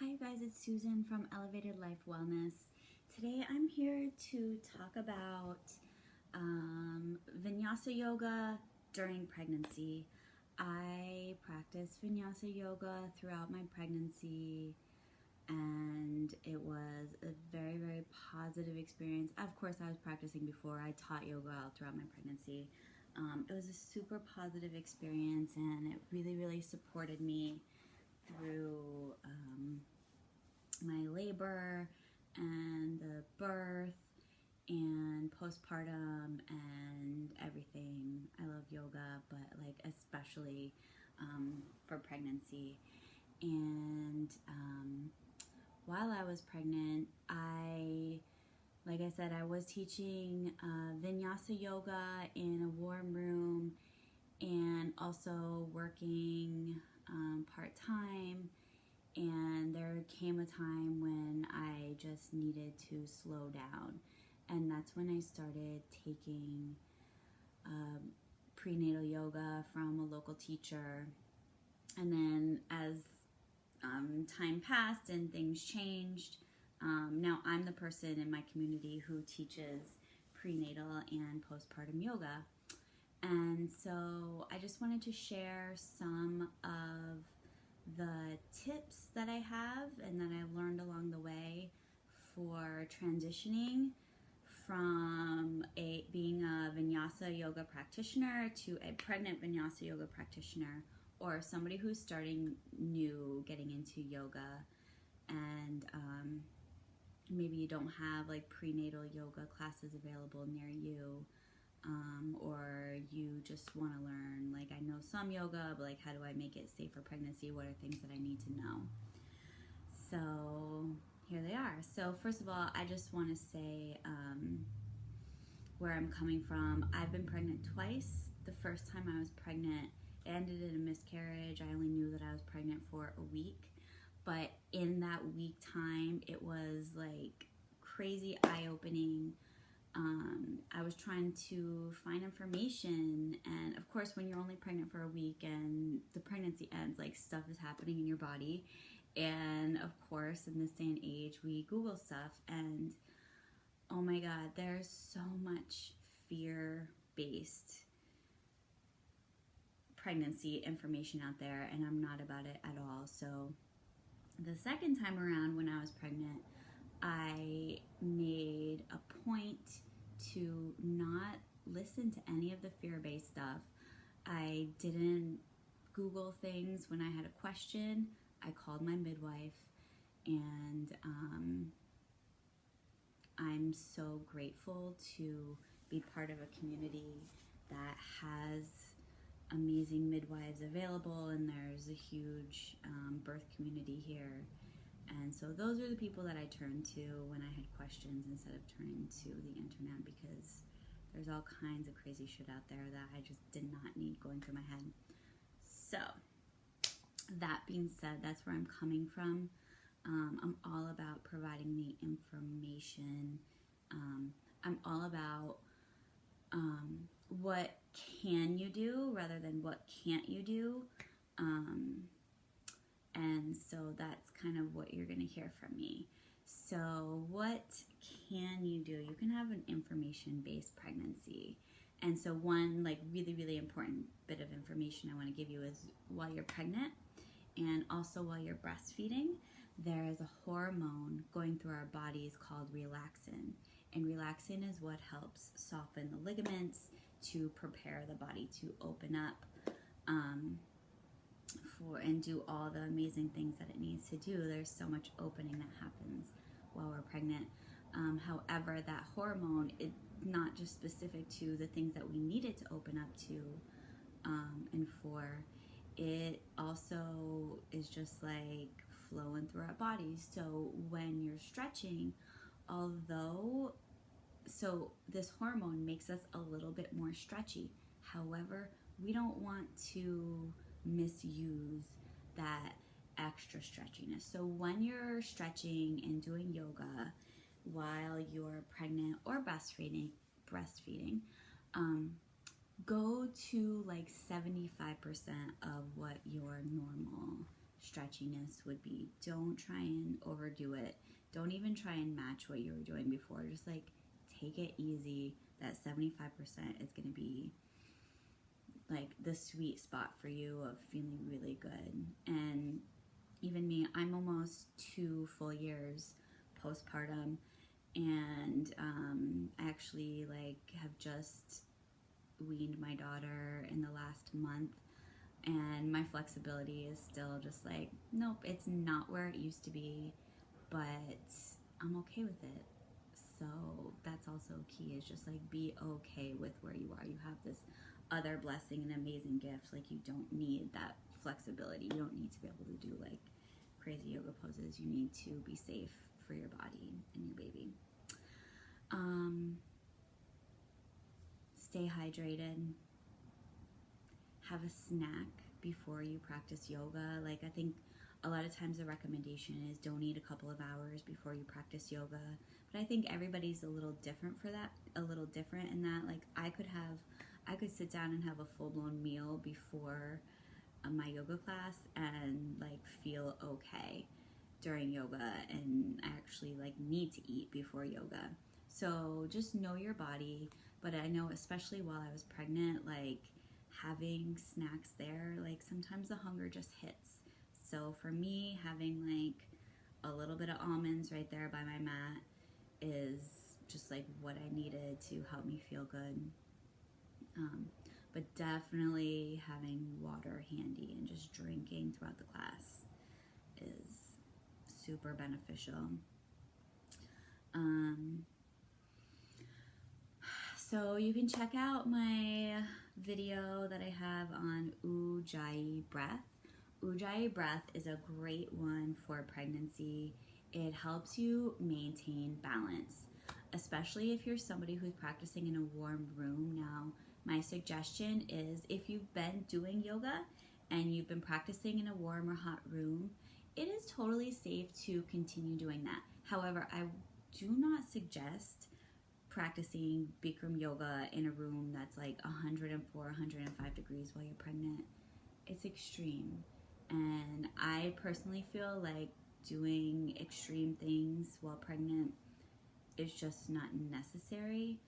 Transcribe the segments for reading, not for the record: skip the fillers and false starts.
Hi you guys, it's Susan from Elevated Life Wellness. Today I'm here to talk about Vinyasa Yoga during pregnancy. I practiced Vinyasa Yoga throughout my pregnancy and it was a very, very positive experience. Of course, I was practicing before. I taught yoga throughout my pregnancy. It was a super positive experience and it really, really supported me through my labor and the birth and postpartum and everything. I love yoga, but like especially for pregnancy. And while I was pregnant, like I said, I was teaching Vinyasa Yoga in a warm room and also working part-time, and there came a time when I just needed to slow down, and that's when I started taking prenatal yoga from a local teacher. And then as time passed and things changed, now I'm the person in my community who teaches prenatal and postpartum yoga. And so I just wanted to share some of the tips that I have and that I've learned along the way for transitioning from being a Vinyasa yoga practitioner to a pregnant Vinyasa yoga practitioner, or somebody who's starting new, getting into yoga, and maybe you don't have like prenatal yoga classes available near you. Or you just want to learn, like I know some yoga, but like how do I make it safe for pregnancy? What are things that I need to know? So here they are. So first of all, I just want to say where I'm coming from. I've been pregnant twice. The first time I was pregnant, it ended in a miscarriage. I only knew that I was pregnant for a week, but in that week time, it was like crazy eye-opening. I was trying to find information, and of course when you're only pregnant for a week and the pregnancy ends, like stuff is happening in your body, and of course in this day and age we Google stuff, and oh my god, there's so much fear-based pregnancy information out there, and I'm not about it at all. So the second time around when I was pregnant, I made a point to not listen to any of the fear-based stuff. I didn't Google things when I had a question. I called my midwife, and I'm so grateful to be part of a community that has amazing midwives available, and there's a huge birth community here. And so those are the people that I turned to when I had questions, instead of turning to the internet, because there's all kinds of crazy shit out there that I just did not need going through my head. So that being said, that's where I'm coming from. I'm all about providing the information. I'm all about what can you do rather than what can't you do. And so that's kind of what you're going to hear from me. So what can you do? You can have an information-based pregnancy. And so one like really, really important bit of information I want to give you is while you're pregnant and also while you're breastfeeding, there is a hormone going through our bodies called relaxin. And relaxin is what helps soften the ligaments to prepare the body to open up and do all the amazing things that it needs to do. There's so much opening that happens while we're pregnant. However, that hormone is not just specific to the things that we need it to open up to and for. It also is just like flowing through our bodies. So when you're stretching, so this hormone makes us a little bit more stretchy. However, we don't want to misuse that extra stretchiness. So when you're stretching and doing yoga while you're pregnant or breastfeeding, go to like 75% of what your normal stretchiness would be. Don't try and overdo it. Don't even try and match what you were doing before. Just like take it easy. That 75% is going to be like the sweet spot for you of feeling really good. And even me, I'm almost 2 full years postpartum, and I actually like have just weaned my daughter in the last month, and my flexibility is still just like, nope, it's not where it used to be, but I'm okay with it. So that's also key, is just like be okay with where you are. You have this other blessing and amazing gift. Like, you don't need that flexibility. You don't need to be able to do like crazy yoga poses. You need to be safe for your body and your baby. Stay hydrated. Have a snack before you practice yoga. Like, I think a lot of times the recommendation is don't eat a couple of hours before you practice yoga. But I think everybody's a little different for that, a little different in that, like, I could sit down and have a full-blown meal before my yoga class and like feel okay during yoga, and I actually like need to eat before yoga. So just know your body. But I know, especially while I was pregnant, like having snacks there, like sometimes the hunger just hits. So for me, having like a little bit of almonds right there by my mat is just like what I needed to help me feel good. But definitely having water handy and just drinking throughout the class is super beneficial. So you can check out my video that I have on Ujjayi breath. Ujjayi breath is a great one for pregnancy. It helps you maintain balance, especially if you're somebody who's practicing in a warm room. Now, my suggestion is, if you've been doing yoga and you've been practicing in a warm or hot room, it is totally safe to continue doing that. However, I do not suggest practicing Bikram yoga in a room that's like 104, 105 degrees while you're pregnant. It's extreme. And I personally feel like doing extreme things while pregnant is just not necessary.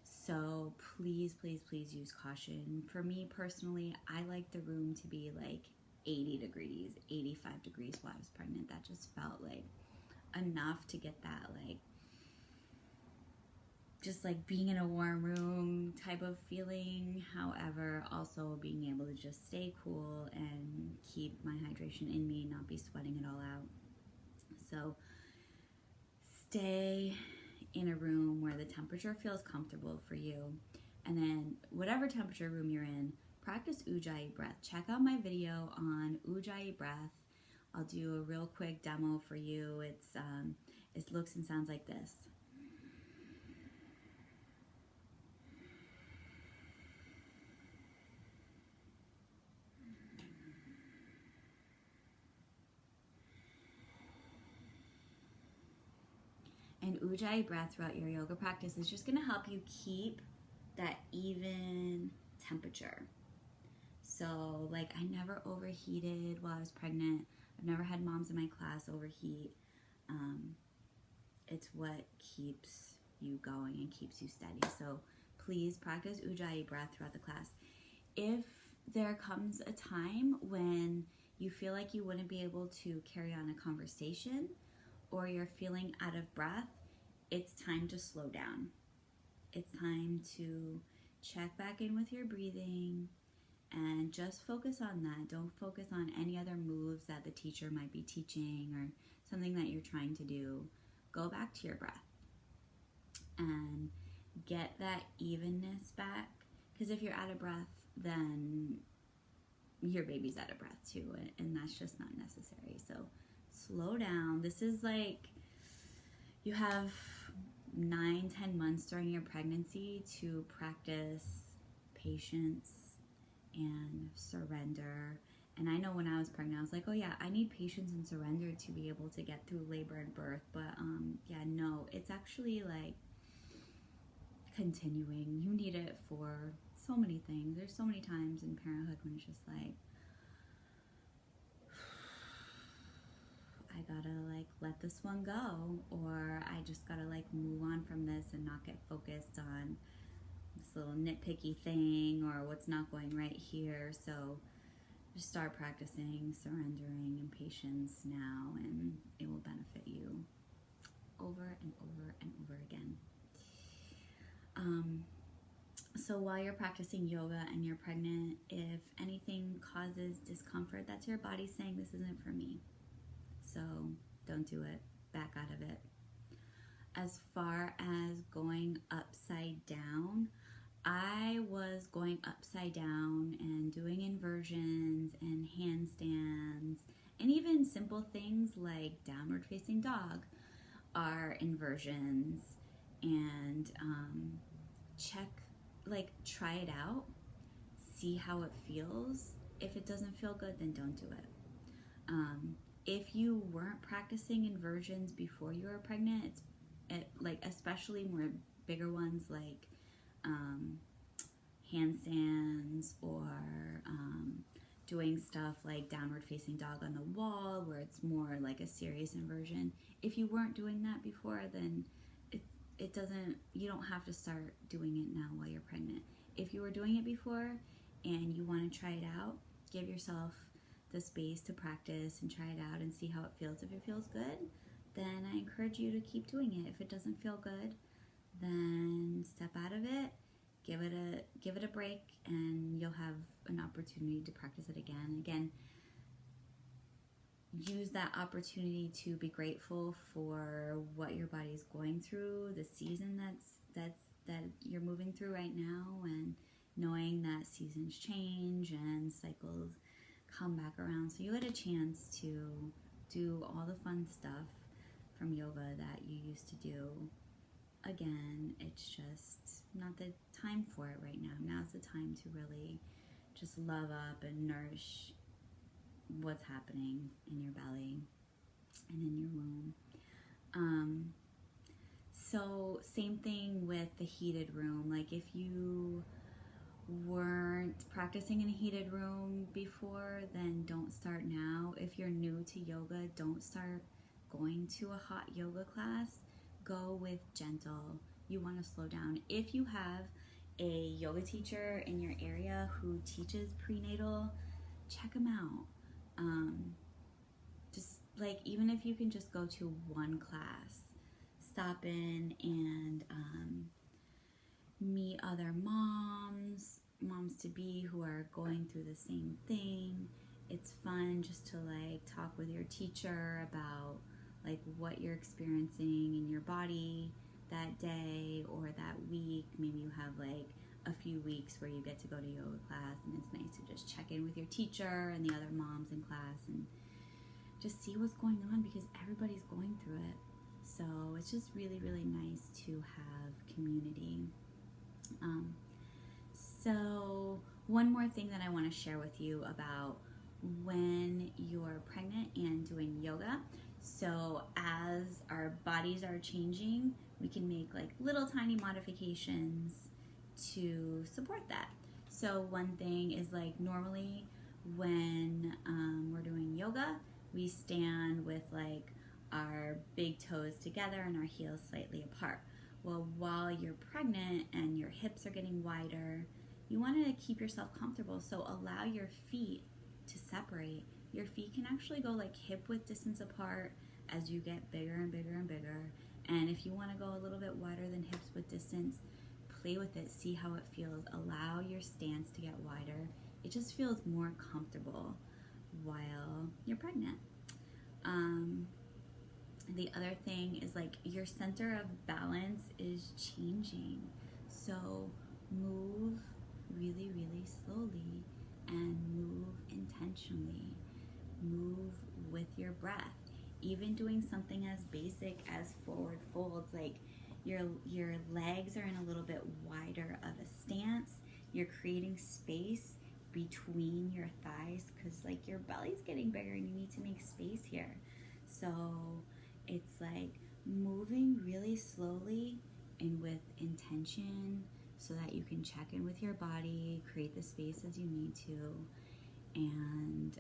So please, please, please use caution. For me personally, I like the room to be like 80 degrees, 85 degrees while I was pregnant. That just felt like enough to get that like, just like being in a warm room type of feeling. However, also being able to just stay cool and keep my hydration in me, not be sweating it all out. So stay in a room where the temperature feels comfortable for you. And then whatever temperature room you're in, practice Ujjayi breath. Check out my video on Ujjayi breath. I'll do a real quick demo for you. It looks and sounds like this. And Ujjayi breath throughout your yoga practice is just going to help you keep that even temperature. So like, I never overheated while I was pregnant. I've never had moms in my class overheat. It's what keeps you going and keeps you steady. So please practice Ujjayi breath throughout the class. If there comes a time when you feel like you wouldn't be able to carry on a conversation, or you're feeling out of breath, it's time to slow down. It's time to check back in with your breathing and just focus on that. Don't focus on any other moves that the teacher might be teaching or something that you're trying to do. Go back to your breath and get that evenness back. Because if you're out of breath, then your baby's out of breath too, and that's just not necessary. So slow down. This is like, you have 9-10 months during your pregnancy to practice patience and surrender. And I know when I was pregnant, I was like, oh yeah, I need patience and surrender to be able to get through labor and birth. But yeah, no, it's actually like continuing. You need it for so many things. There's so many times in parenthood when it's just like, gotta like let this one go, or I just gotta like move on from this and not get focused on this little nitpicky thing or what's not going right here. So just start practicing surrendering and patience now, and it will benefit you over and over and over again. So while you're practicing yoga and you're pregnant, if anything causes discomfort, that's your body saying, this isn't for me. So don't do it. Back out of it. As far as going upside down, I was going upside down and doing inversions and handstands, and even simple things like downward facing dog are inversions. And try it out, see how it feels. If it doesn't feel good, then don't do it. If you weren't practicing inversions before you were pregnant, especially more bigger ones like handstands or doing stuff like downward facing dog on the wall, where it's more like a serious inversion. If you weren't doing that before, then you don't have to start doing it now while you're pregnant. If you were doing it before and you want to try it out, give yourself the space to practice and try it out and see how it feels. If it feels good, then I encourage you to keep doing it. If it doesn't feel good, then step out of it, give it a break, and you'll have an opportunity to practice it again. Again, use that opportunity to be grateful for what your body is going through, the season that you're moving through right now, and knowing that seasons change and cycles come back around. So you had a chance to do all the fun stuff from yoga that you used to do. Again, it's just not the time for it right now. Now's the time to really just love up and nourish what's happening in your belly and in your womb. So same thing with the heated room. Like if you weren't practicing in a heated room before, then don't start now. If you're new to yoga, don't start going to a hot yoga class. Go with gentle. You want to slow down. If you have a yoga teacher in your area who teaches prenatal, check them out. Just like, even if you can just go to one class, stop in and meet other moms to be who are going through the same thing. It's fun just to like talk with your teacher about like what you're experiencing in your body that day or that week. Maybe you have like a few weeks where you get to go to yoga class, and it's nice to just check in with your teacher and the other moms in class and just see what's going on, because everybody's going through it. So it's just really, really nice to have community. So one more thing that I want to share with you about when you're pregnant and doing yoga. So as our bodies are changing, we can make like little tiny modifications to support that. So one thing is like normally when we're doing yoga, we stand with like our big toes together and our heels slightly apart. Well, while you're pregnant and your hips are getting wider, you want to keep yourself comfortable. So allow your feet to separate. Your feet can actually go like hip width distance apart as you get bigger and bigger and bigger. And if you want to go a little bit wider than hips width distance, play with it, see how it feels. Allow your stance to get wider. It just feels more comfortable while you're pregnant. The other thing is like your center of balance is changing. So move really, really slowly and move intentionally. Move with your breath. Even doing something as basic as forward folds, like your legs are in a little bit wider of a stance. You're creating space between your thighs because like your belly's getting bigger and you need to make space here. So it's like moving really slowly and with intention so that you can check in with your body, create the space as you need to, and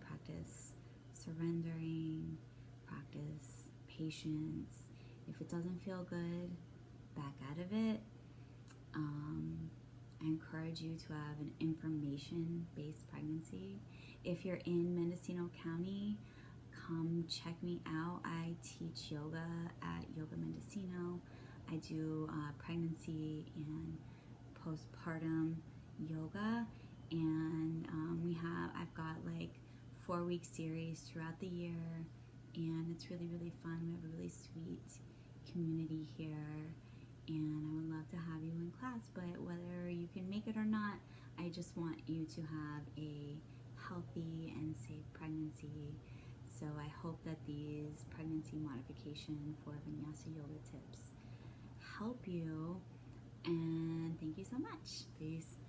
practice surrendering, practice patience. If it doesn't feel good, back out of it. I encourage you to have an information-based pregnancy. If you're in Mendocino County, come check me out. I teach yoga at Yoga Mendocino. I do pregnancy and postpartum yoga, and I've got like 4-week series throughout the year, and it's really, really fun. We have a really sweet community here, and I would love to have you in class, but whether you can make it or not, I just want you to have a healthy and safe pregnancy. So I hope that these pregnancy modification for Vinyasa Yoga tips help you, and thank you so much. Peace.